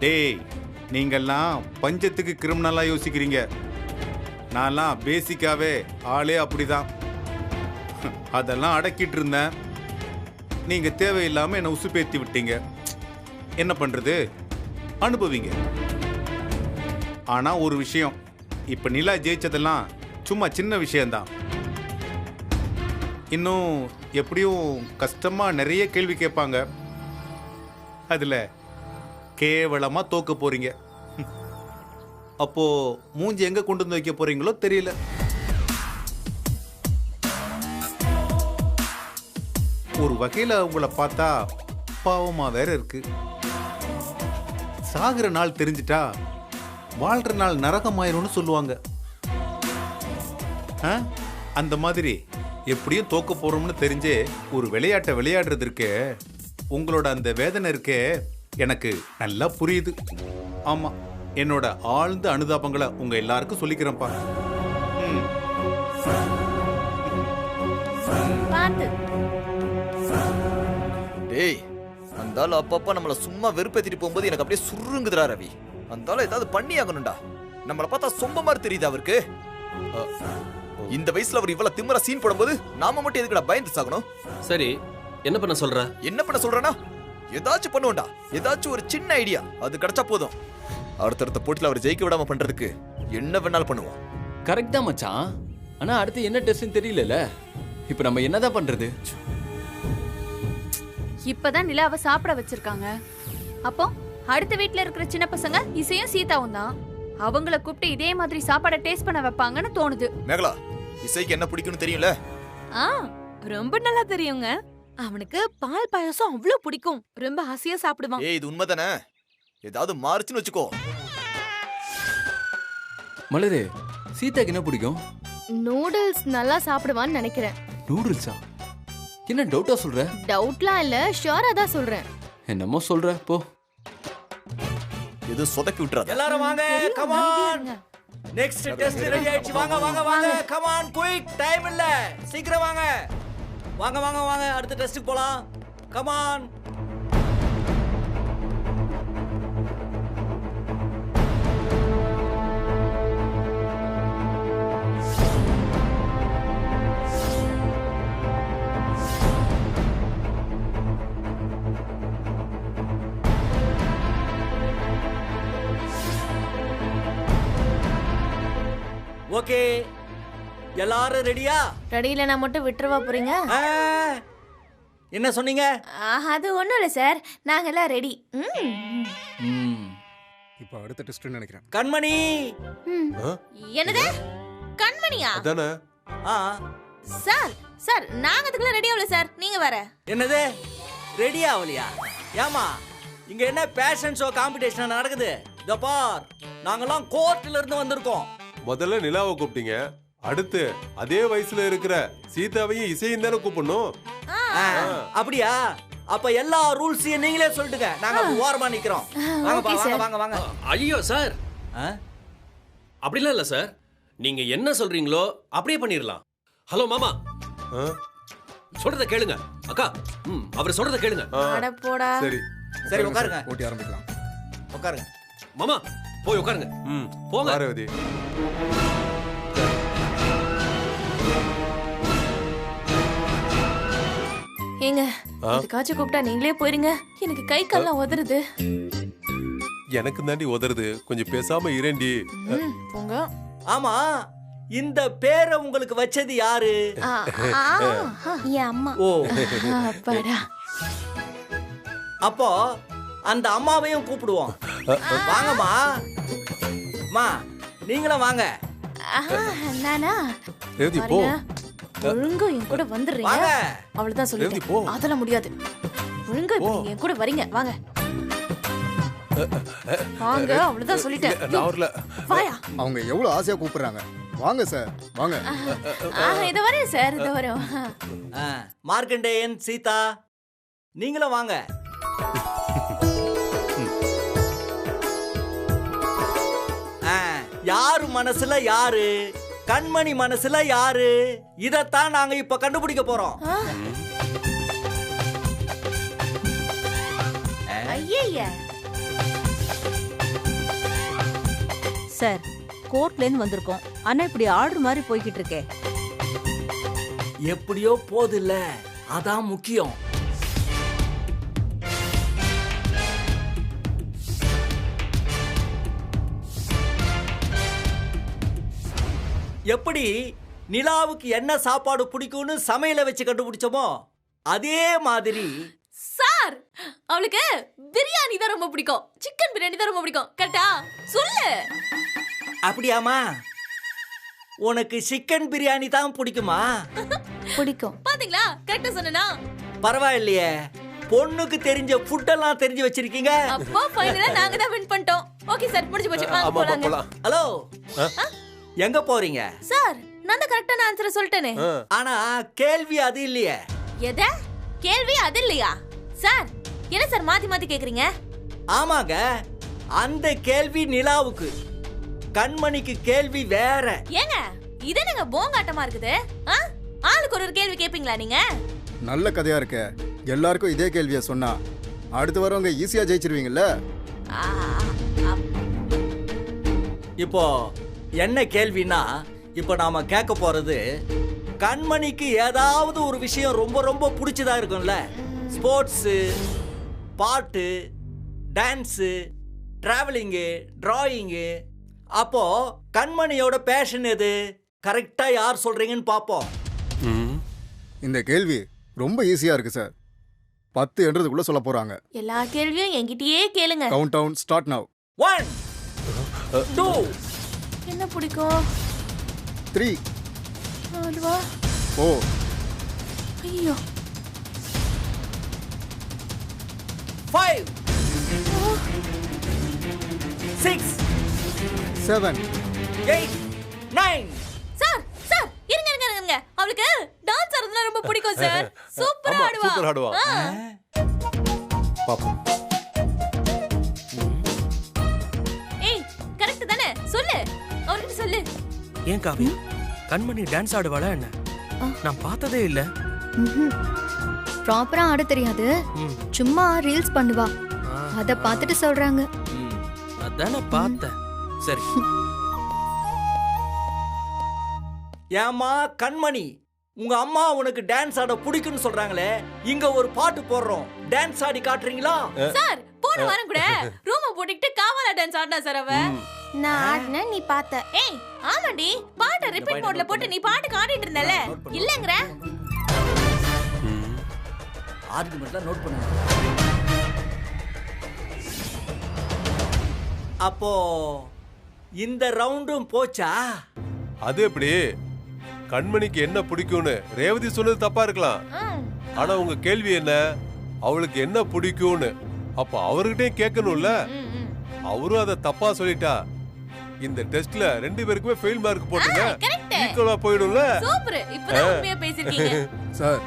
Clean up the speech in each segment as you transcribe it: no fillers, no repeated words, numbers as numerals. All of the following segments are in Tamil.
டேய், நீங்கெல்லாம் பஞ்சத்துக்கு கிரிமினலா யோசிக்கிறீங்க. நான்லாம் பேசிக்காவே ஆளே அப்படிதான். அதெல்லாம் அடக்கிட்டு இருந்தேன். நீங்க தேவையில்லாம என்னை உசுப்பேத்தி விட்டீங்க. என்ன பண்றது, அனுபவிங்க. ஆனா ஒரு விஷயம், இப்ப நிலா ஜெயிச்சதெல்லாம் சும்மா சின்ன விஷயம்தான். இன்னும் எப்படியும் கஷ்டமா நிறைய கேள்வி கேட்பாங்க. அதுல கேவலமா தோக்க போறீங்க. அப்போ மூஞ்சி எங்க கொண்டு வந்து வைக்க போறீங்களோ தெரியல. ஒரு வகையில உங்களை பார்த்தா பாவமா வேற இருக்கு. சாகிற நாள் தெரிஞ்சிட்டா வாழ்ற நாள் நரகமாயிரும்னு சொல்லுவாங்க. அந்த மாதிரி எப்படியும் தோக்க போறோம்னு தெரிஞ்சே ஒரு விளையாட்டை விளையாடுறது இருக்கே, உங்களோட அந்த வேதனை இருக்கே, எனக்கு நல்லா புரியுது. ஆமா, என்னோட ஆழ்ந்த அனுதாபங்களை உங்க எல்லாருக்கும் சொல்லிக்கிறேன்ப்பா. டேய், அந்தால அப்பப்ப நம்மள சும்மா வெறுப்பேத்திட்டு போகும்போது எனக்கு அப்படியே சுருங்குதுடா ரவி. அந்தால ஏதாவது பண்ணி ஆகணும்டா. நம்மள பார்த்தா சொம்ப மாதிரி தெரியுது அவருக்கு. இந்த வயசுல அவர் இவ்வளவு திமிரா சீன் போடும்போது நாம மட்டும் எதுக்குடா பயந்து சாகணும்? சரி, என்ன பண்ண சொல்ற? என்ன பண்ண சொல்றேன்னா, ஏதாச்சும் பண்ணுவோம்டா. ஏதாச்சும் ஒரு சின்ன ஐடியா அது கிடைச்சா போதும். அடுத்தடுத்த போட்டில அவர் ஜெயிக்க விடாம பண்றதுக்கு என்ன வேணாலும் பண்ணுவோம். கரெக்ட் தான் மச்சான். ஆனா அடுத்து என்ன டெஸ்ட்னு தெரியலல. இப்போ நம்ம என்னதான் பண்றது? இப்பதான் நிலாவை சாப்பிட வச்சிருக்காங்க. அப்போ அடுத்த வீட்ல இருக்கிற சின்ன பசங்க இசையும் சீதாவும் தான். அவங்கள கூப்பிட்டு இதே மாதிரி சாப்பாடை டேஸ்ட் பண்ண வைப்பாங்கன்னு தோணுது. மேகலா, இசைக்கு என்ன பிடிக்கும்னு தெரியும்ல? ரொம்ப நல்லா தெரியுங்க. அவனுக்கு பால் பாயாசம் அவ்வளவு பிடிக்கும். ரொம்ப ஆசையா சாப்பிடுவான். ஏய், இது உண்மைதானே? ஏதாவது மாறுச்சுன்னு வச்சுக்கோ. மலரே, சீதாக்கு என்ன பிடிக்கும்? நூடுல்ஸ் நல்லா சாப்பிடுவான்னு நினைக்கிறேன். நூடுல்ஸா? என்ன டவுட்டா சொல்ற? டவுட்லாம் இல்ல, ஷூரா தான் சொல்றேன். என்னமோ சொல்ற போ. இது சொதப்பி விட்டுறாத. எல்லாரும் வாங்க, come on. Next test ready ஆயிடுச்சு. வாங்க வாங்க வாங்க, கம் ஆன், குயிக், டைம் இல்ல, சீக்கிரம் வாங்க. வாங்க வாங்க வாங்க, அடுத்த டெஸ்ட்க்கு போலாம். Come on. ஓகே, எல்லாரும் ரெடியா? ரெடி இல்ல, நான் மட்டும் விட்டுறவா போறீங்க? என்ன சொன்னீங்க? அது ஒண்ணும் இல்ல சார், நாங்க எல்லாம் ரெடி. இப்போ அடுத்த டெஸ்ட் நினைக்கிறேன். கண்மணி. என்னது கண்மணியா? அதானே. சார் சார், நாங்க அதுக்குள்ள ரெடி ஆகல சார், நீங்க வேற. என்னது ரெடி ஆகலையா? ஏமா இங்க என்ன பேஷன் ஷோ காம்படிஷன் நடக்குது? இதோ பார், நாங்கெல்லாம் கோர்ட்ல இருந்து வந்திருக்கோம். முதல்ல நிலாவை கூப்பிட்டீங்க, அடுத்து அதே வயசுல இருக்கிற சீதாவையும் இசையும் தானே கூப்பிடணும். அப்படியா? அப்ப எல்லா ரூல்ஸையும் நீங்களே சொல்லிட்டுங்க, நாங்க ஓரமா நிக்கிறோம். வாங்க வாங்க வாங்க வாங்க. ஐயோ சார், அப்படிலாம் இல்ல சார். நீங்க என்ன சொல்றீங்களோ அப்படியே பண்ணிடலாம். ஹலோ மாமா, சொல்றத கேளுங்க. அக்கா, அவர் சொல்றத கேளுங்க. அட போடா. சரி சரி, உட்காருங்க. ஓட்டி ஆரம்பிக்கலாம். உட்காருங்க. மாமா, போய் உட்காருங்க. போங்க. பார்வதி, ஏங்க, இதுக்காச்சும் கூப்பிட்டா நீங்களே போயிருங்க. எனக்கு கை கால்லாம் உதறுது. எனக்கு தாண்டி உதறுது, கொஞ்சம் பேசாம இரண்டி. போங்க. ஆமா, இந்த பேரை உங்களுக்கு வச்சது யாரு? என் அம்மா. ஓ, அப்பாடா. அப்போ அந்த அம்மாவையும் கூப்பிடுவோம். வாங்கம்மா. அம்மா, நீங்களும் வாங்க. நானா? ரேவதி போ. ஒழுங்கா என் கூட வந்துடுறீங்க. வாங்க. அவ்வளவுதான் சொல்லிட்டேன். அதெல்லாம் முடியாது. ஒழுங்கா இப்ப நீங்க என் கூட வரீங்க. வாங்க வாங்க, அவ்வளவுதான் சொல்லிட்டேன். வாயா. அவங்க எவ்வளவு ஆசையா கூப்பிடுறாங்க. வாங்க சார், வாங்க. இது வரேன் சார், இது வரும். மார்க்கண்டேயன், சீதா, நீங்களும் வாங்க. யாரு மனசுல யாரு, கண்மணி மனசுல யாரு, இதத்தான் நாங்க இப்ப கண்டுபிடிக்க போறோம். ஐய, சார் கோர்ட்ல இருந்து வந்திருக்கோம். ஆனா இப்படி ஆர்டர் மாதிரி போய்கிட்டு இருக்கே. எப்படியோ போதில்ல, அதான் முக்கியம். எப்படி நிலாவுக்கு என்ன சாப்பாடு பிடிக்கும்னு சமையல வச்சு கண்டுபிடிச்சோமோ அதே மாதிரி சார் அவளுக்கு பிரியாணி தான் ரொம்ப பிடிக்கும். சிக்கன் பிரியாணி தான் ரொம்ப பிடிக்கும். கரெக்டா? சொல்லு. அப்படியாமா? உனக்கு சிக்கன் பிரியாணி தான் பிடிக்குமா? பிடிக்கும். பாத்தீங்களா? கரெக்டா சொன்னேனா? பரவாயில்லையே, பொண்ணுக்கு தெரிஞ்ச ஃபுட் எல்லாம் தெரிஞ்சு வச்சிருக்கீங்க. அப்போ ஃபைனலா நாங்க தான் வின் பண்ணிட்டோம். ஓகே சார், முடிஞ்சு போச்சு. வாங்க போலாம். ஹலோ, எங்க போறீங்க? சார் நான் தான் கரெக்டான ஆன்சரை சொல்லிட்டேனே. ஆனா கேள்வி அது இல்லையே. எத? கேள்வி அது இல்லையா? சார் என்ன சார் மாத்தி மாத்தி கேக்குறீங்க? ஆமாங்க, அந்த கேள்வி நிலாவுக்கு, கண்மணிக்கு கேள்வி வேற. ஏங்க இது என்னங்க போங்காட்டமா இருக்குது? ஆளுக்கு ஒரு கேள்வி கேப்பீங்களா நீங்க? நல்ல கதையா இருக்க. எல்லாருக்கும் இதே கேள்வியை சொன்னா அடுத்து வரவங்க ஈஸியா ஜெயிச்சிருவீங்கல்ல. இப்போ என்ன கேள்வினா, இப்போ நாம கேட்க போறது, கண்மணிக்கு ஏதாவது ஒரு விஷயம் ரொம்ப ரொம்ப பிடிச்சதா இருக்கும்ல. ஸ்போர்ட்ஸு, பாட்டு, டான்ஸு, டிராவலிங்கு, டிராயிங்கு. அப்போ கண்மணியோட பேஷன் எது? கரெக்டா யார் சொல்றீங்கன்னு பாப்போம். இந்த கேள்வி ரொம்ப ஈஸியா இருக்கு சார். 10 என்றதுக்குள்ள சொல்ல போறாங்க. எல்லா கேள்வியும் என்கிட்டயே கேளுங்க. Count down start now. 1 2 என்ன பிடிக்கும்? 3 அதுவா? 4 ஐயோ 5 6 7 8 9. சார் சார் இருங்க இருங்க இருங்க. அவளுக்கு டான்ஸ் ஆடுறதுனா ரொம்ப பிடிக்கும் சார். சூப்பரா ஆடுவா. சூப்பரா ஆடுவா. பாப்போம். ஏய் கரெக்ட் தானே? சொல்லு, அவர்கிட்ட சொல்லு. ஏன் காவி, கண்மணி டான்ஸ் ஆடுவாளா என்ன? நான் பார்த்ததே இல்ல. ப்ராப்பரா ஆட தெரியாது, சும்மா ரீல்ஸ் பண்ணுவா. அத பார்த்துட்டு சொல்றாங்க. அதானே பார்த்தேன். சரி. ஏமா கண்மணி, உங்க அம்மா உனக்கு டான்ஸ் ஆட பிடிக்கும்னு சொல்றாங்களே, இங்க ஒரு பாட்டு போடுறோம், டான்ஸ் ஆடி காட்டுறீங்களா? சார் போன வாரம் கூட ரூம போட்டுக்கிட்டு காவாலா டான்ஸ் ஆடினா சார் அவ. நான் ஆடுன நீ பார்த்த. ஏய் ஆமாடி, பாட்டை ரிப்பீட் மோட்ல போட்டு நீ பாட்டுக்கு ஆடிட்டு இருந்தல. இல்லங்கற ஆர்குமெண்ட்ல நோட் பண்ணுங்க. அப்போ இந்த ரவுண்டும் போச்சா? அது எப்படி? கண்மணிக்கு என்ன பிடிக்கும்னு ரேவதி சொன்னது தப்பா இருக்கலாம். ஆனா உங்க கேள்வி என்ன? அவளுக்கு என்ன பிடிக்கும்னு. அப்ப அவர்கிட்டயே கேட்கணும்ல. அவரும் அதை தப்பா சொல்லிட்டா இந்த டெஸ்ட்ல 2 பேருக்குமே ஃபெயில் மார்க் போட்டுங்க. ஈக்குவலா போய்டும்ல. சூப்பர், இப்பதான் உண்மையா பேசிருக்கீங்க. சார்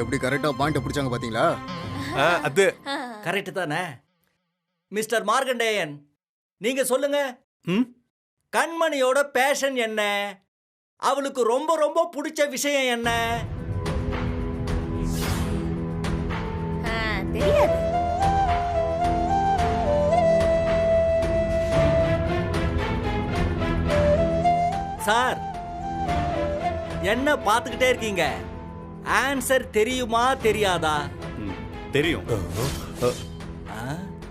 எப்படி கரெக்ட்டா பாயிண்ட் பிடிச்சாங்க பாத்தீங்களா? அது கரெக்ட் தானே? மிஸ்டர் மார்கண்டேயன், நீங்க சொல்லுங்க. கண்மணியோட பேஷன் என்ன? அவளுக்கு ரொம்ப ரொம்ப பிடிச்ச விஷயம் என்ன? தெரியாது. சார் என்ன பார்த்துக்கிட்டே இருக்கீங்க? ஆன்சர் தெரியுமா தெரியாதா? தெரியும்.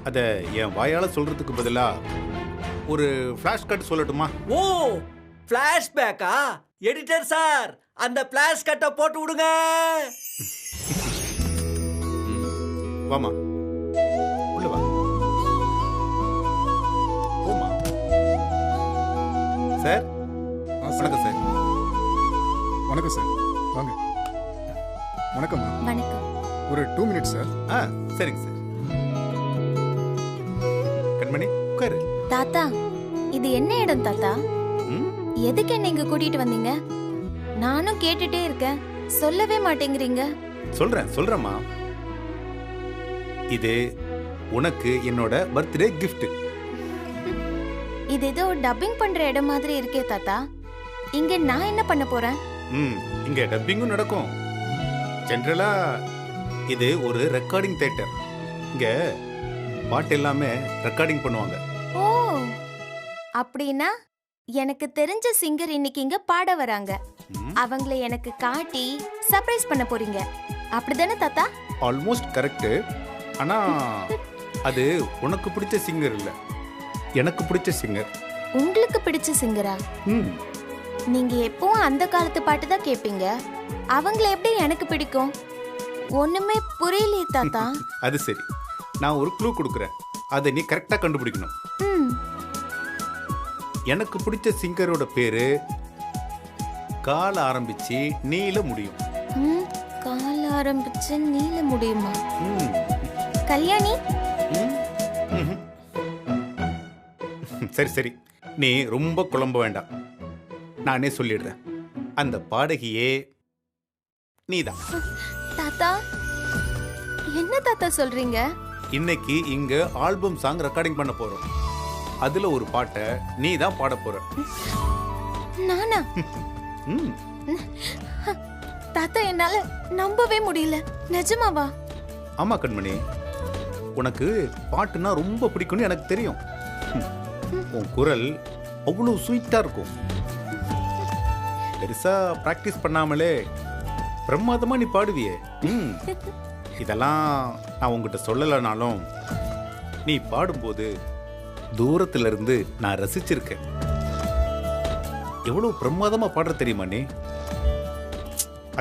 அத என் வாயால சொல்றதுக்கு பதிலா ஒரு ஃபிளாஷ் கட் சொல்லட்டுமா? ஓ, ஃபிளாஷ்பேக்கா? எடிட்டர் சார், அந்த ஃபிளாஷ் கட்டை போட்டு விடுங்க. வாமா, உள்ள வா. போமா. சார் வணக்கம் சார். வணக்கம் சார், வாங்க. வணக்கம். வணக்கம். ஒரு 2 மினிட்ஸ் சார். சரிங்க சார். கண்மணி உட்காரு. தாத்தா, இது என்ன இடம் தாத்தா? எதுக்கு என்ன இங்க கூட்டிட்டு வந்தீங்க? நானும் கேட்டுட்டே இருக்கேன், சொல்லவே மாட்டேங்கிறீங்க. சொல்றேம்மா. இது உனக்கு என்னோட பர்த்டே கிஃப்ட். இது ஏதோ டப்பிங் பண்ற இடம் மாதிரி இருக்கே தாத்தா. இங்க நான் என்ன பண்ண போறேன்? இங்க டப்பிங்கும் நடக்கும். ஜெனரலா இது ஒரு ரெக்கார்டிங் தியேட்டர். இங்க பாட்டு எல்லாமே ரெக்கார்டிங் பண்ணுவாங்க. ஓ, அப்படின்னா எனக்கு தெரிஞ்ச சிங்கர் இன்னைக்கு இங்க பாட வராங்க. அவங்கள எனக்கு காட்டி சர்ப்ரைஸ் பண்ண போறீங்க. அப்படிதானே தாத்தா? Almost correct. ஆனா அது உனக்கு பிடிச்ச சிங்கர் இல்ல, எனக்கு பிடிச்ச சிங்கர். உங்களுக்கு பிடிச்ச சிங்கரா? நீங்க எப்பவும் அந்த காலத்து பாட்டு தான் கேட்பீங்க. அவங்கள எப்படி எனக்கு பிடிக்கும்? ஒண்ணுமே புரியலையே தாத்தா. அது சரி, நான் ஒரு க்ளூ கொடுக்குறேன், அதை நீ கரெக்டா கண்டுபிடிக்கணும். எனக்கு பிடிச்ச சிங்கரோட பேரு கால ஆரம்பிச்சு நீல முடியும். கால ஆரம்பிச்சு நீல முடியுமா? கல்யாணி? சரி சரி, நீ ரொம்ப குழம்ப வேண்டாம், நானே சொல்லிடுறேன். அந்த பாடகியே நீதான். தாத்தா என்ன தாத்தா சொல்றீங்க? இன்னைக்கு இங்க ஆல்பம் சாங் ரெக்கார்டிங் பண்ண போறோம். அதுல ஒரு பாட்டை நீ தான் பாட போற. நானா? தாத்தா என்னால நம்பவே முடியல. நிஜமாவா? ஆமா கண்மணி, உனக்கு பாட்டுனா ரொம்ப பிடிக்கும்னு எனக்கு தெரியும். உன் குரல் அவ்வளவு ஸ்வீட்டா இருக்கும். பெருசா பிராக்டிஸ் பண்ணாமலே பிரமாதமா நீ பாடுவியே. இதெல்லாம் நான் உங்ககிட்ட சொல்லலைனாலும் நீ பாடும்போது தூரத்துல இருந்து நான் ரசிச்சிருக்கேன். எவ்வளவு பிரமாதமா பாடுற தெரியுமா நீ?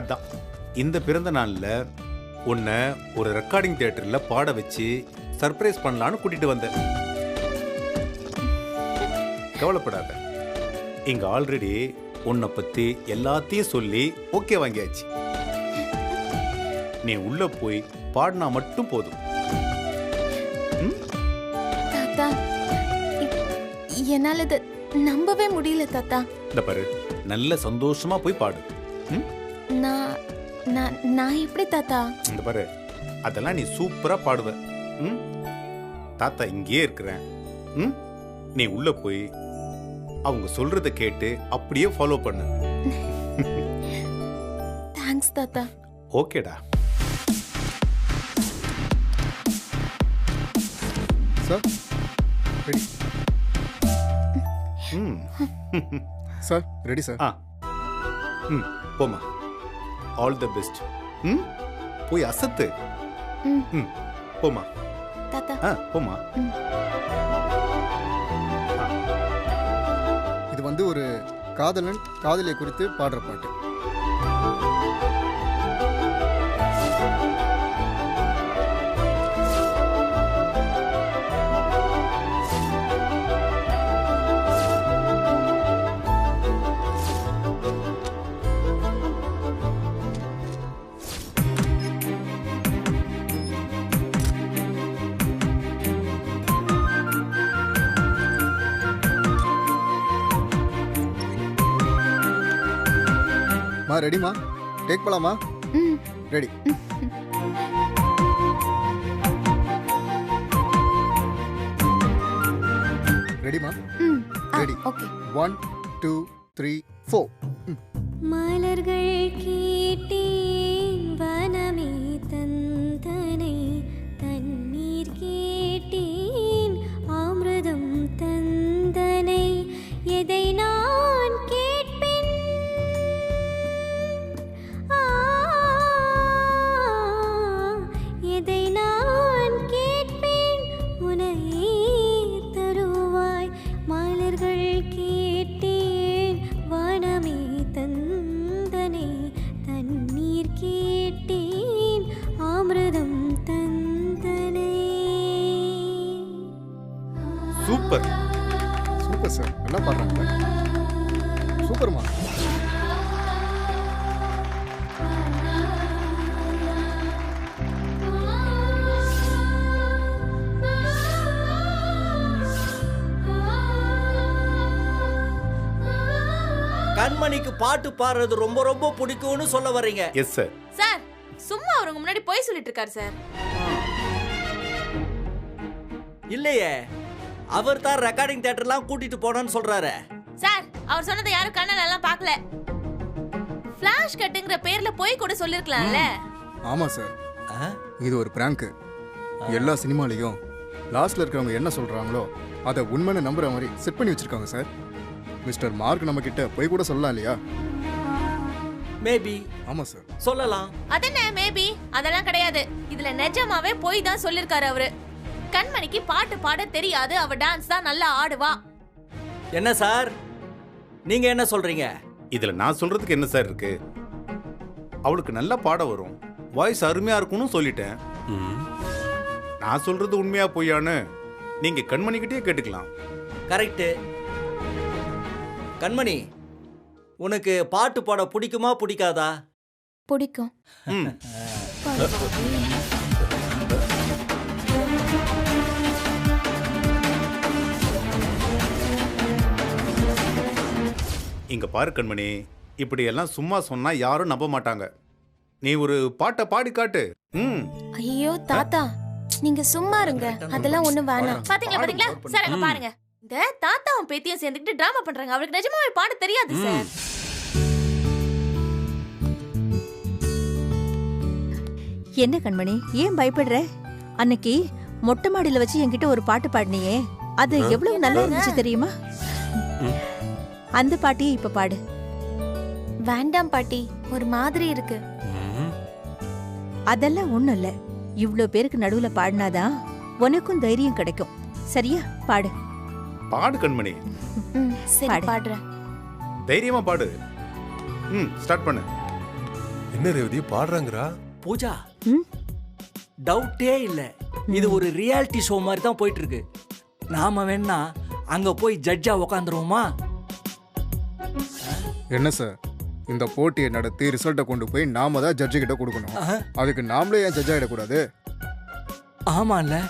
அதான் இந்த பிறந்த நாள்ல உன்னை ஒரு ரெக்கார்டிங் தியேட்டர்ல பாட வச்சு சர்ப்ரைஸ் பண்ணலான்னு கூட்டிட்டு வந்தேன். கவலைப்படாத, இங்க ஆல்ரெடி உன்னை பத்தி எல்லாத்தையும் சொல்லி ஓகே வாங்கியாச்சு. நீ உள்ள போய் பாடினா மட்டும் போதும். தாத்தா என்னால இத நம்பவே முடியல தாத்தா. இந்த பாரு, நல்ல சந்தோஷமா போய் பாடு. நான் எப்படி தாத்தா? இந்த பாரு, அதெல்லாம் நீ சூப்பரா பாடுவ. தாத்தா இங்கேயே இருக்கிறேன். நீ உள்ள போய் அவங்க சொல்றத கேட்டு அப்படியே ஃபாலோ பண்ணு. தேங்க்ஸ் தாத்தா. ஓகேடா. Sir ready. Sir ready sir. போமா. All the best. போய் அசத்து. போமா தாத்தா. போமா. இது வந்து ஒரு காதலன் காதலியை குறித்து பாடுற பாட்டு. ரெடிமா? டேக் போலாமா? ரெடி. ரெடிமா? ரெடி. ஓகே. 1 2 3 4. மலர்கள் கேட்டேன் வனமே தந்தனை, தண்ணீர் கேட்டேன் அமிர்தம் தந்தனை, எதை நான் கேட்பேன் எதை நான் கேட்பேன் உனையே தருவாய். மலர்கள் கேட்டேன் வனமே தந்தனை, தண்ணீர் கேட்டேன் அமிர்தம் தந்தனை. சூப்பர் சூப்பர் சார், நல்லா பாடுறாங்க. சூப்பர்மா. கண்மணிக்கு பாட்டு பாடுறது ரொம்ப ரொம்ப பிடிக்கும்னு சொல்ல வர்றீங்க? Yes sir. சார் சும்மா அவருக்கு முன்னாடி போய் சொல்லிட்டு இருக்காரு சார். இல்லையே, அவர் தான் ரெக்கார்டிங் தியேட்டர்லாம் கூட்டிட்டு போனோம்னு சொல்றாரு. சார் அவர் சொன்னதை யாரும் கண்ணால எல்லாம் பார்க்கல. ஃபிளாஷ் கட்டுங்கிற பேர்ல போய் கூட சொல்லிருக்கலாம்ல. ஆமா சார், இது ஒரு பிராங்க். எல்லா சினிமாலையும் லாஸ்ட்ல இருக்கிறவங்க என்ன சொல்றாங்களோ அதை உண்மைன்னு நம்புற மாதிரி செட் பண்ணி வச்சிருக்காங்க சார். மிஸ்டர் மார்க் நம்ம கிட்ட போய் கூட சொல்லலாம் இல்லையா? மேபி. ஆமா சார், சொல்லலாம். அதென்ன மேபி? அதெல்லாம் கிடையாது. இதுல நிஜமாவே போய் தான் சொல்லிருக்காரு அவரு. கண்மணிக்கு பாட்டு பாட தெரியாது, அவ டான்ஸ் தான் நல்லா ஆடுவா. என்ன சார் நீங்க என்ன சொல்றீங்க? இதுல நான் சொல்றதுக்கு என்ன சார் இருக்கு? அவளுக்கு நல்லா பாட வரும், வாய்ஸ் அருமையா இருக்கும்னு சொல்லிட்டேன். நான் சொல்றது உண்மையா பொய்யான்னு நீங்க கண்மணிக்கிட்டே கேட்டுக்கலாம். கரெக்ட். கண்மணி, உனக்கு பாட்டு பாட பிடிக்குமா பிடிக்காதா? பிடிக்கும். இங்க பாரு கண்மணி, இப்படி எல்லாம் சும்மா சொன்னா யாரும் நம்ப மாட்டாங்க. நீ ஒரு பாட்டை பாடி காட்டு. ஐயோ தாத்தா, நீங்க சும்மா இருங்க, அதெல்லாம் ஒண்ணும் வேணாம். பாத்தீங்களா சார், அங்க பாருங்க. இந்த தாத்தாவும் பேத்தியும் சேர்ந்துக்கிட்டு டிராமா பண்றாங்க. அவளுக்கு நிஜமாவே பாட தெரியாது சார். என்ன கண்மணி, ஏன் பயப்படுற? அன்னைக்கு மொட்டை மாடியில வச்சு என்கிட்ட ஒரு பாட்டு பாடினியே, அது எவ்வளவு நல்லா இருந்துச்சு தெரியுமா? அந்த பாட்டியை இப்ப பாடு. வேண்டாம் பாட்டி, ஒரு மாதிரி இருக்கு. அதெல்லாம் ஒண்ணும் இல்ல, இவ்ளோ பேருக்கு நடுவுல பாடினாதான் உனக்கும் தைரியம் கிடைக்கும். சரியா? பாடு பாடு கண்மணி. சரி பாடுறேன். தைரியமா பாடு. ஸ்டார்ட் பண்ணு. என்ன ரேவதி பாடுறாங்கறா? பூஜா, டவுட்டே இல்ல, இது ஒரு ரியாலிட்டி ஷோ மாதிரி தான் போயிட்டு இருக்கு. நாம வேணா அங்க போய் ஜட்ஜா உக்காந்துருவோமா? என்ன சார், இந்த போட்டியை நடத்தி ரிசல்ட்டை கொண்டு போய் நாம தான் ஜட்ஜு கிட்ட கொடுக்கணும். அதுக்கு நாமளே ஏன் ஜட்ஜ் ஆயிடக்கூடாது? ஆமால,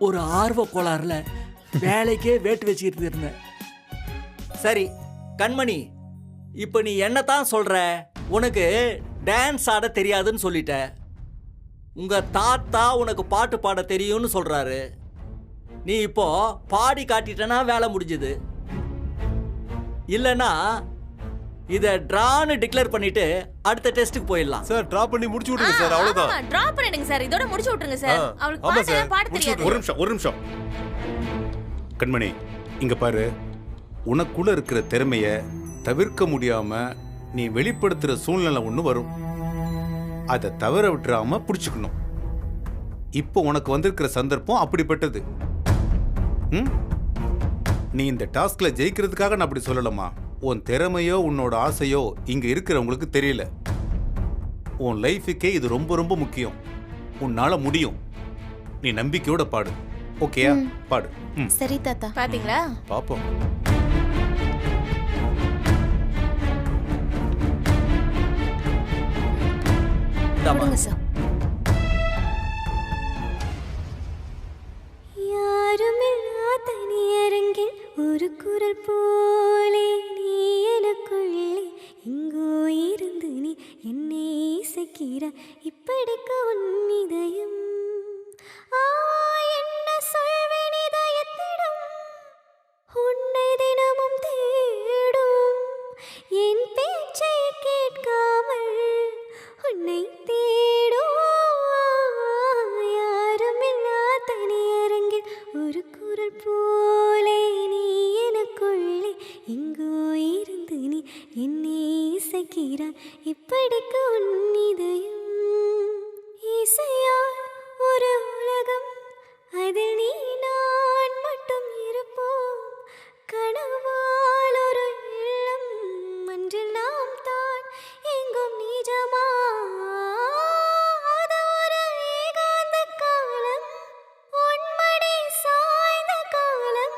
ஒரு ஆர்வ கோளாறுல வேலைக்கே வேட்டு வச்சுக்கிட்டு இருந்தேன். சரி கண்மணி, இப்ப நீ என்னத்தான் சொல்ற? உனக்கு டான்ஸ் ஆட தெரியாதுன்னு சொல்லிட்ட. உங்க தாத்தா உனக்கு பாட்டு பாட தெரியும்னு சொல்றாரு. நீ இப்போ பாடி காட்டிட்டனா வேலை முடிஞ்சது. இல்லனா இத டிரான்னு டிக்ளேர் பண்ணிட்டு அடுத்த டெஸ்டுக்கு போயிடலாம். சார் டிரா பண்ணி முடிச்சு விட்டுருங்க சார், அவ்வளவுதான். டிரா பண்ணிடுங்க சார், இதோட முடிச்சு விட்டுருங்க சார். அவளுக்கு பாட தெரியாது. ஒரு நிமிஷம் கண்மணி, இங்க பாரு. உனக்குள்ள இருக்கிற திறமைய தவிர்க்க முடியாம நீ வெளிப்படுத்துற சூழ்நிலை ஒண்ணு வரும். அதை தவற விட்டுறாம புடிச்சுக்கணும். இப்போ உனக்கு வந்திருக்கிற சந்தர்ப்பம் அப்படிப்பட்டது. நீ இந்த டாஸ்க்ல ஜெயிக்கிறதுக்காக நான் அப்படி சொல்லலாமா? உன் திறமையோ உன்னோட ஆசையோ இங்க இருக்கிறவங்களுக்கு தெரியல. உன் லைஃபுக்கே இது ரொம்ப ரொம்ப முக்கியம். உன்னால முடியும். நீ நம்பிக்கையோட பாடு. ஓகேயா? பாடு. சரி தாத்தா. பாத்தீங்களா? பாப்போம். கொடுங்க சார். யாருமில்லா தனியரங்கில் ஒரு குரல் போலே நீ எனக்குள்ளே எங்கோ இருந்து நீ என்னை இசைக்கிற இப்படிக்கு உன் இதயம். என்ன சொல்வேன் இதயத்திடம், உன்னை தினமும் தேடும். என் பேச்சை கேட்காமல் உன்னை தேடும். யாருமில்லா தனியரங்கில் ஒரு குரல் போலே நீ எனக்குள்ளே எங்கோ இருந்து நீ என்னை இசைக்கிறாய் இப்படிக்கு உன் இதயம். இசையால் ஒரு உலகம், அதில் நீ நான் மட்டும் இருப்போம். கனவால் ஒரு இல்லம், அன்றில் நாம் தான் எங்கும் நிஜமா. அது ஒரு ஏகாந்த காலம், உன்மடி சாய்ந்த காலம்.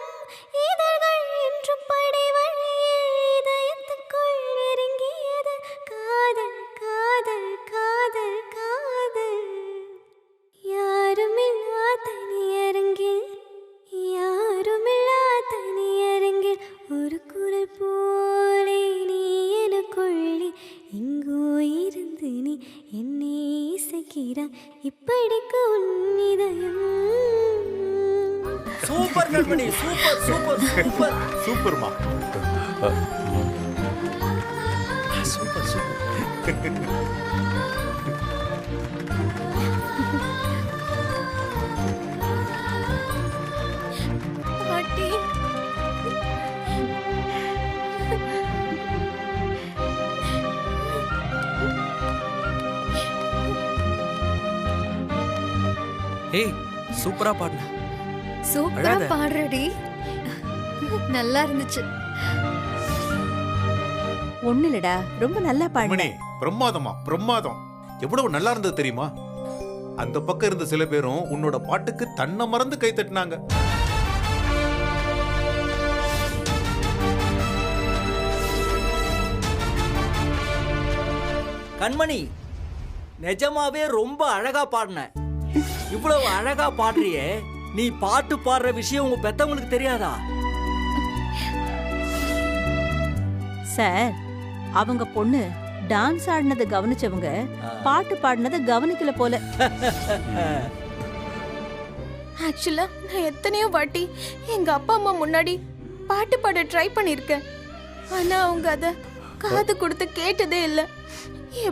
இதழ்கள் என்றும் படைவழியில் இதயத்துக்குள் நெருங்கியது. காதல் காதல் காதல் காதல். யாருமில்லா தனியரங்கில், யாருமில்லா தனியரங்கில் ஒரு குரல் போலே நீ எனக்குள்ளே எங்கோ இருந்து நீ என்னை இசைக்கிறாய் இப்படிக்கு உன் இதயம். சூப்பர் கண்மணி, சூப்பர் சூப்பர் சூப்பர் சூப்பர்மா. Super super. ஏய் சூப்பரா பாடுன. சூப்பரா அழாத. பாடுறடி. நல்லா இருந்துச்சு. ஒண்ணு இல்லடா, ரொம்ப நல்லா கண்மணி பாடுன. பிரமாதமா பிரமாதம். எவ்வளவு நல்லா இருந்தது தெரியுமா? அந்த பக்கம் இருந்த சில பேரும் உன்னோட பாட்டுக்கு தன்னை மறந்து கை தட்டினாங்க. கண்மணி, நிஜமாவே ரொம்ப அழகா பாடின. இவ்வளவு அழகா பாடுறியே, நீ பாட்டு பாடுற விஷயம் உங்க பெத்தவங்களுக்கு தெரியாதா? சார், அவங்க பொண்ணு டான்ஸ் ஆடினதை கவனிச்சவங்க பாட்டு பாடினதை கவனிக்கல போல. ஆக்சுவலா நான் எத்தனையோ வாட்டி எங்க அப்பா அம்மா முன்னாடி பாட்டு பாட ட்ரை பண்ணிருக்கேன். ஆனா அவங்க அத காது கொடுத்து கேட்டதே இல்ல.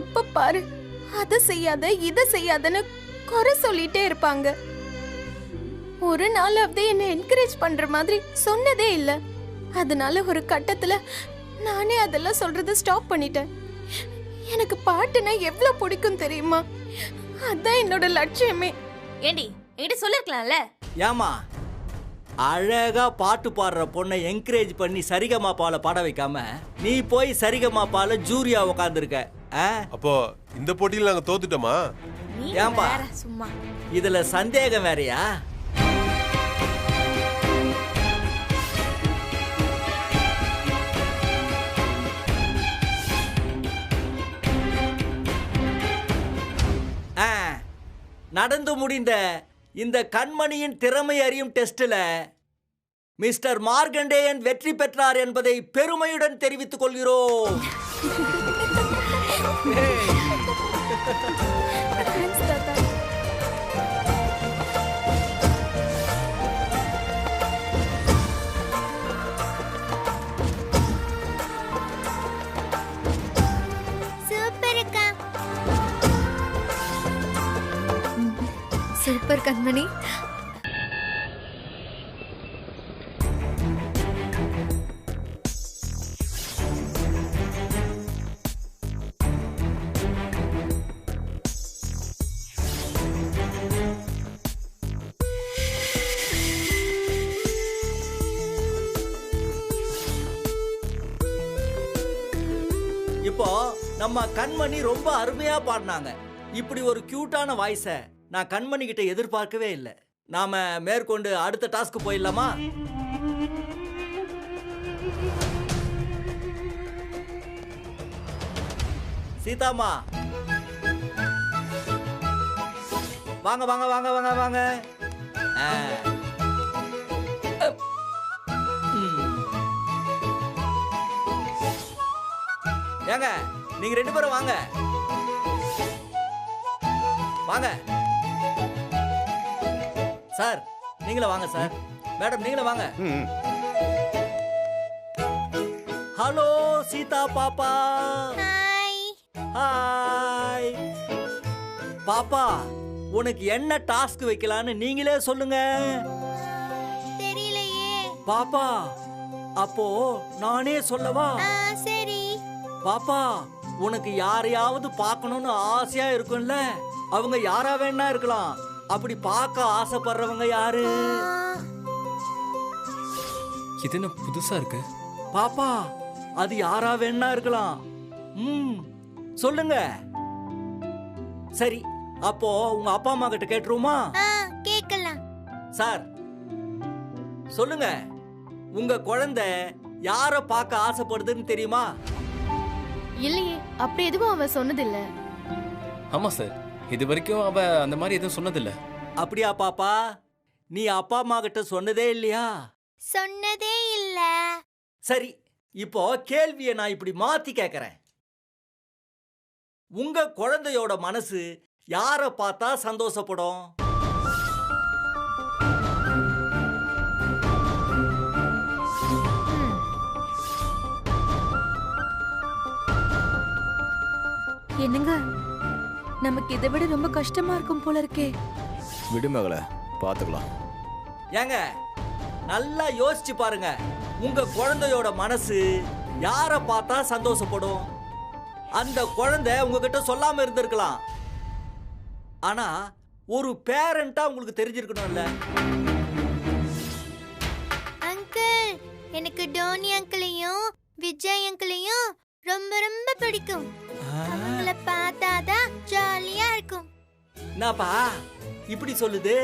எப்ப பாரு அத செய்யாத இத செய்யாதன்னு குறை சொல்லிட்டே இருப்பாங்க. ஒரு நாளாவது என்ன என்கரேஜ் பண்ற மாதிரி சொன்னதே இல்ல. அதனால ஒரு கட்டத்துல நானே அதெல்லாம் சொல்றத ஸ்டாப் பண்ணிட்டேன். எனக்கு பாட்டுனா எவ்வளவு பிடிக்கும் தெரியுமா? அதான் என்னோட லட்சியமே. ஏண்டி என்கிட்ட சொல்லிருக்கலாம்ல. ஏமா அழகா பாட்டு பாடுற பொண்ணை என்கரேஜ் பண்ணி சரிகமாப்பால பாட வைக்காம நீ போய் சரிகமாப்பால ஜூரியா உட்காந்துருக்க. அப்போ இந்த போட்டியில நாங்க தோத்துட்டோமா? ஏம்பா சும்மா இதுல சந்தேகம் வேறயா? நடந்து முடிந்த இந்த கண்மணியின் திறமை அறியும் டெஸ்டில் மிஸ்டர் மார்கண்டேயன் வெற்றி பெற்றார் என்பதை பெருமையுடன் தெரிவித்துக் கொள்கிறோம். சூப்பர் கண்மணி. இப்போ நம்ம கண்மணி ரொம்ப அருமையா பாடினாங்க. இப்படி ஒரு கியூட்டான வாய்ஸை நான் கண்மணி கிட்ட எதிர்பார்க்கவே இல்லை. நாம மேற்கொண்டு அடுத்த டாஸ்க்கு போயிடலாமா? சீதாமா வாங்க வாங்க வாங்க வாங்க வாங்க. ஏங்க நீங்க 2 பேரும் வாங்க வாங்க. சார் நீங்களே வாங்க. சார் மேடம் நீங்களே வாங்க. ஹலோ சீதா பாப்பா. ஹாய் பாப்பா, உனக்கு என்ன டாஸ்க் வைக்கலான்னு நீங்களே சொல்லுங்க. தெரியலையே பாப்பா. அப்போ நானே சொல்லவா? சரி பாப்பா, உனக்கு யாரையாவது பார்க்கணும்னு ஆசையா இருக்கும்ல? அவங்க யாரா வேணா இருக்கலாம். அப்படி பார்க்க ஆசைப்படுறவங்க யாரு? இது என்ன புதுசா இருக்கு? பாப்பா, அது யாரா வேணா இருக்கலாம். சொல்லுங்க. சரி, அப்போ உங்க அப்பா அம்மா கிட்ட கேட்டுருமா? கேக்கலாம். சார் சொல்லுங்க, உங்க குழந்தை யார பார்க்க ஆசைப்படுதுன்னு தெரியுமா? இல்லையே, அப்படி எதுவும் அவ சொன்னதில்ல. ஆமா சார், இது வரைக்கும் அவ அந்த மாதிரி எதுவும் சொன்னதில்ல. அப்படியா பாப்பா? நீ அப்பா அம்மா கிட்ட சொன்னதே இல்லையா? சொன்னதே இல்ல. சரி, இப்போ கேள்வியை நான் இப்படி மாத்தி கேட்கறேன். உங்க குழந்தையோட மனசு யார பார்த்தா சந்தோஷப்படும்? என்னங்க, நமக்கு இதை விட ரொம்ப கஷ்டமா இருக்கும் போல இருக்கே. விடுமகள பாத்துக்கலாம். ஏங்க நல்லா யோசிச்சு பாருங்க. உங்க குழந்தையோட மனசு யார பார்த்தா சந்தோஷப்படும்? அந்த குழந்தை உங்ககிட்ட சொல்லாம இருந்திருக்கலாம். ஆனா ஒரு பேரண்டா உங்களுக்கு தெரிஞ்சிருக்கணும்ல. அங்கிள், எனக்கு டோனி அங்கிளையும் விஜய் அங்கிளையும் ரொம்ப ரொம்ப பிடிக்கும். அவங்கள பார்த்தாதான் ஜாலியா இருக்கும். என்னப்பா இப்படி சொல்லுது?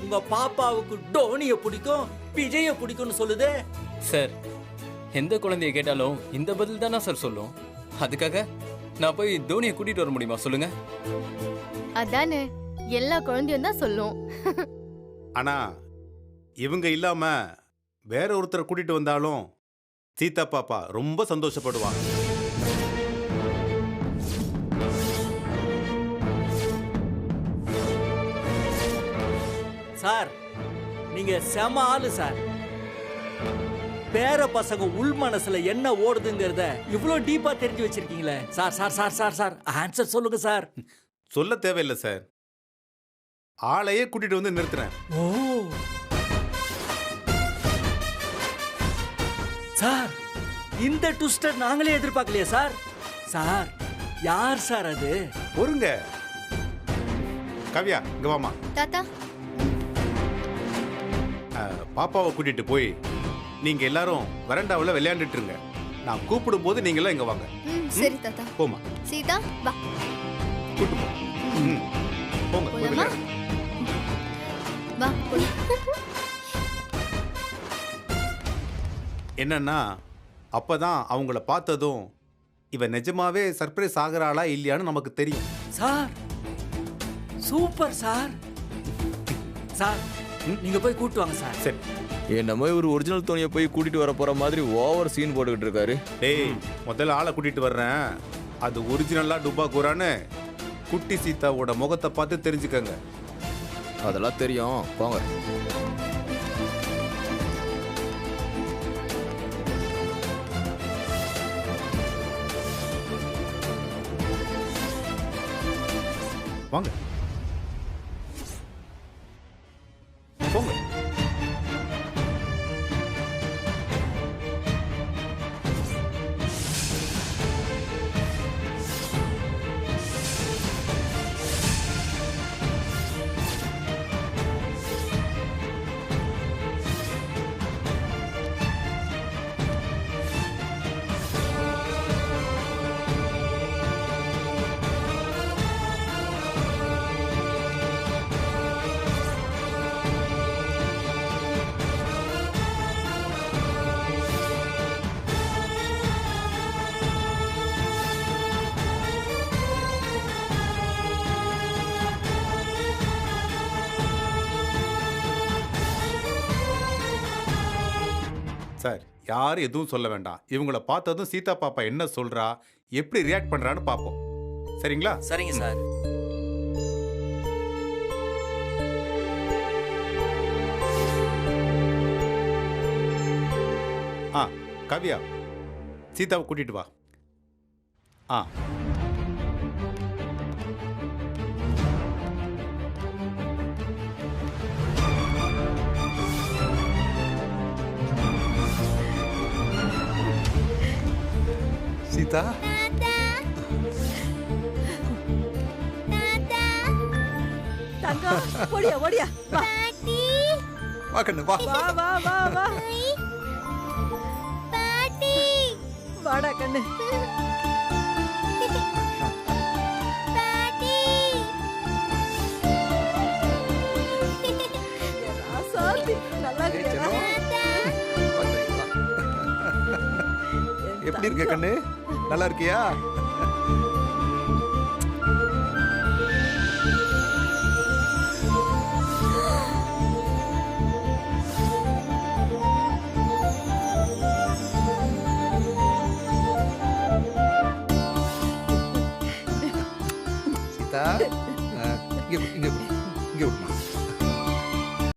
உங்க பாப்பாவுக்கு டோனிய பிடிக்கும், விஜய பிடிக்கும்னு சொல்லுது. சார், எந்த குழந்தைய கேட்டாலும் இந்த பதில் தானே சார் சொல்லும். அதுக்காக நான் போய் தோனியை கூட்டிட்டு வர முடியுமா சொல்லுங்க? அதானே எல்லா குழந்தையும் தான் சொல்லும். ஆனா இவங்க இல்லாம வேற ஒருத்தரை கூட்டிட்டு வந்தாலும் சீதா பாப்பா ரொம்ப சந்தோஷப்படுவாங்க. சார், நீங்க செம ஆளு சார். பேர பசங்க உள் மனசுல என்ன ஓடுதுங்கிறத இவ்வளவு டீப்பா தெரிஞ்சு வச்சிருக்கீங்களே சார். Sir sir sir sir answer சொல்லுங்க சார். சொல்ல தேவையில்லை சார், ஆளையே கூட்டிட்டு வந்து நிறுத்துறேன். ஓ சார், இந்த ட்விஸ்டர் நாங்களே எதிர்பார்க்கலையா சார்? சார், யார் சார் அது? ஒருங்க கவ்யா, இங்க வாமா. தாத்தா, பாப்பாவை கூட்டிட்டு போய் நீங்க எல்லாரும் வரண்டாவில் விளையாண்டுட்டு இருங்க. நான் கூப்பிடும் போது நீங்க எல்லாம் இங்க வாங்க. சரி தாத்தா. போமா சீதா, வா. கூட்டு போ. போங்க, போய் விளையாடு. வா. என்னன்னா அப்பதான் அவங்கள பார்த்ததும் இவ நிஜமாவே சர்ப்ரைஸ் ஆகுறாளா இல்லையான்னு நமக்கு தெரியும். Sir, super sir. சார், நீங்க போய் கூட்டு வாங்க சார். சரி. என்னமோ ஒரு ஒரிஜினல் தோனியை போய் கூட்டிட்டு வர போற மாதிரி ஓவர் சீன் போட்டுக்கிட்டு இருக்காரு. டேய், முதல்ல ஆளை கூட்டிட்டு வர்றேன். அது ஒரிஜினலா டுபா கூறான்னு குட்டி சீதாவோட முகத்தை பார்த்து தெரிஞ்சுக்கங்க. அதெல்லாம் தெரியும், போங்க. வாங்க போங்க. சார், யாரும் எதுவும் சொல்ல வேண்டாம். இவங்கள பார்த்ததும் சீதா பாப்பா என்ன சொல்றா, எப்படி ரியாக்ட் பண்றான்னு பார்ப்போம். சரிங்களா? சரிங்க சார். கவ்யா, சீதாவை கூட்டிட்டு வா. சீதா, தங்கம், ஓடியா ஓடியா வா. வா கண்ணு, வா. வா வா வா வா. வாடா கண்ணு. நல்லா எப்படி இருக்க கண்ணு? நல்லா இருக்கியா?